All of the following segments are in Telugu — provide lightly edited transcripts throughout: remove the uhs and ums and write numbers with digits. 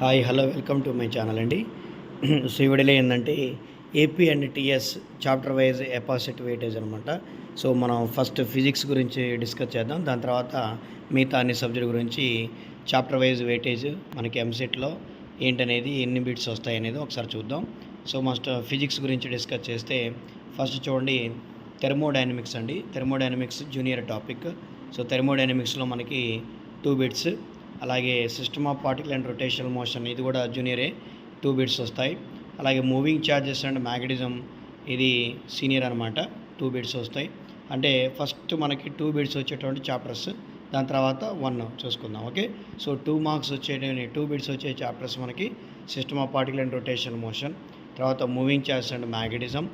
Hi hello welcome to my channel అండి. సో ఈ వీడియోలో ఏంటంటే AP and TS chapter wise ఎపాసిట్ వెయిటేజ్ అనమాట. సో మనం ఫస్ట్ ఫిజిక్స్ గురించి డిస్కస్ చేద్దాం. దాని తర్వాత మిగతా అన్ని సబ్జెక్ట్ గురించి చాప్టర్ వైజ్ వెయిటేజ్ మనకి ఎంసెట్లో ఏంటనేది ఎన్ని బిట్స్ వస్తాయి అనేది ఒకసారి చూద్దాం. సో మస్ట్ ఫిజిక్స్ గురించి డిస్కస్ చేస్తే ఫస్ట్ చూడండి థెర్మోడైనమిక్స్ అండి. Thermodynamics junior topic. సో థెర్మోడైనమిక్స్లో మనకి 2 బిట్స్, అలాగే system of particle and rotational motion ఇది కూడా జూనియరే, 2 బిట్స్ వస్తాయి. అలాగే మూవింగ్ ఛార్జెస్ అండ్ మ్యాగ్నెటిజం ఇది సీనియర్ అనమాట, 2 బిట్స్ వస్తాయి. అంటే ఫస్ట్ మనకి 2 బిట్స్ వచ్చేటువంటి చాప్టర్స్, దాని తర్వాత 1 చూసుకుందాం. ఓకే, సో 2 మార్క్స్ వచ్చేటువంటి 2 బిట్స్ వచ్చే చాప్టర్స్ మనకి system of particle and rotational motion, తర్వాత మూవింగ్ ఛార్జెస్ అండ్ మ్యాగ్నెటిజం,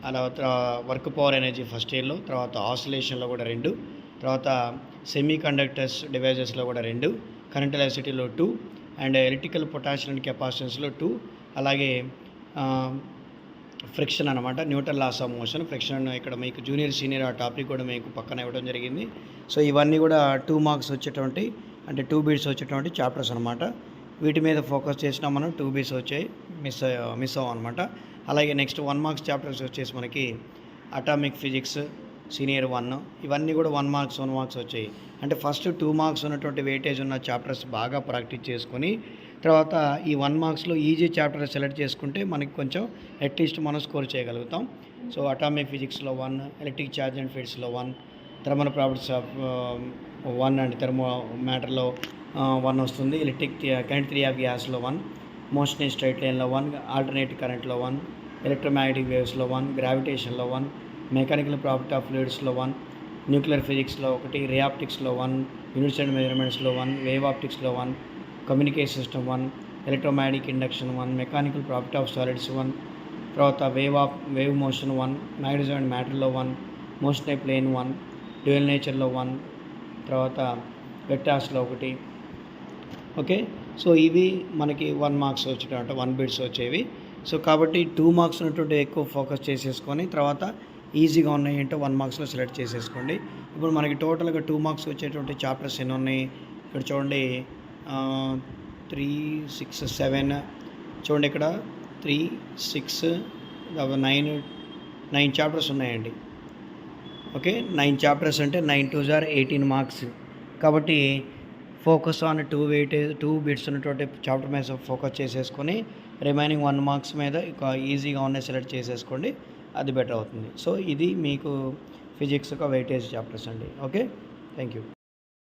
అలా వర్క్ పవర్ ఎనర్జీ ఫస్ట్ ఇయర్లో, తర్వాత ఆసిలేషన్లో కూడా 2, తర్వాత సెమీ కండక్టర్స్ డివైజెస్లో కూడా 2, కరెంట్ ఎలక్ట్రిసిటీలో 2, అండ్ ఎలక్ట్రికల్ పొటాన్షియల్ అండ్ కెపాసిటెన్స్లో 2, అలాగే ఫ్రిక్షన్ అనమాట, Newton laws of motion, friction ఇక్కడ మీకు జూనియర్ సీనియర్ ఆ టాపిక్ కూడా మీకు పక్కన ఇవ్వడం జరిగింది. సో ఇవన్నీ కూడా 2 మార్క్స్ వచ్చేటువంటి, అంటే 2 బిట్స్ వచ్చేటువంటి చాప్టర్స్ అనమాట. వీటి మీద ఫోకస్ చేసినా మనం 2 బిట్స్ వచ్చాయి, మిస్ అవ్వం అనమాట. అలాగే నెక్స్ట్ 1 మార్క్స్ చాప్టర్స్ వచ్చేసి మనకి అటామిక్ ఫిజిక్స్ సీనియర్ 1, ఇవన్నీ కూడా 1 మార్క్స్ వచ్చాయి. అంటే ఫస్ట్ 2 మార్క్స్ ఉన్నటువంటి వెయిటేజ్ ఉన్న చాప్టర్స్ బాగా ప్రాక్టీస్ చేసుకొని తర్వాత ఈ 1 మార్క్స్లో ఈజీ చాప్టర్ సెలెక్ట్ చేసుకుంటే మనకి కొంచెం అట్లీస్ట్ మనం స్కోర్ చేయగలుగుతాం. సో అటామిక్ ఫిజిక్స్లో 1, ఎలక్ట్రిక్ ఛార్జ్ అండ్ ఫీల్డ్స్లో 1, thermal properties of 1 and thermo మ్యాటర్లో 1 వస్తుంది. ఎలక్ట్రిక్ కరెంట్ థియరీ ఆఫ్ గ్యాస్లో 1, మోషన్ ఇన్ స్ట్రైట్ లైన్లో 1, ఆల్టర్నేటివ్ కరెంట్లో 1, ఎలక్ట్రోమాగ్నెటిక్ వేవ్స్లో 1, గ్రావిటేషన్లో 1, మెకానికల్ ప్రాపర్టీ ఆఫ్ ఫ్లూయిడ్స్లో 1, న్యూక్లియర్ ఫిజిక్స్లో 1, రే ఆప్టిక్స్లో 1, యూనిట్స్ అండ్ మెజర్మెంట్స్లో 1, వేవ్ ఆప్టిక్స్లో 1, communication system 1, electromagnetic induction 1, mechanical property of solids 1, తర్వాత వేవ్ మోషన్ 1, మ్యాగ్నెటిజం అండ్ మ్యాటర్లో 1, మోషన్ ఏ ప్లేన్ 1, డ్యూయల్ నేచర్లో 1, తర్వాత వెక్టార్స్లో 1. ఓకే, సో ఇవి మనకి 1 మార్క్స్ వచ్చేటటువంటి 1 బిట్స్ వచ్చేవి. సో కాబట్టి 2 మార్క్స్ ఉన్నటువంటి ఎక్కువ ఫోకస్ చేసేసుకొని తర్వాత ఈజీగా ఉన్నాయి ఏంటో 1 మార్క్స్లో సెలెక్ట్ చేసేసుకోండి. ఇప్పుడు మనకి టోటల్గా 2 మార్క్స్ వచ్చేటువంటి చాప్టర్స్ ఎన్ని ఉన్నాయి ఇక్కడ చూడండి, 3, 6, 7 చూడండి, ఇక్కడ 3, 6, 9 చాప్టర్స్ ఉన్నాయండి. ఓకే, 9 చాప్టర్స్ అంటే 9 2s are 18 మార్క్స్. కాబట్టి ఫోకస్ ఆన్ 2 బిట్స్ ఉన్నటువంటి చాప్టర్ మీద ఫోకస్ చేసేసుకొని రిమైనింగ్ 1 మార్క్స్ మీద ఈజీగా ఉన్నాయి సెలెక్ట్ చేసేసుకోండి, అది బెటర్ అవుతుంది. సో ఇది మీకు ఫిజిక్స్ ఒక వెయిటేజ్ చాప్టర్స్ అండి. Okay, thank you.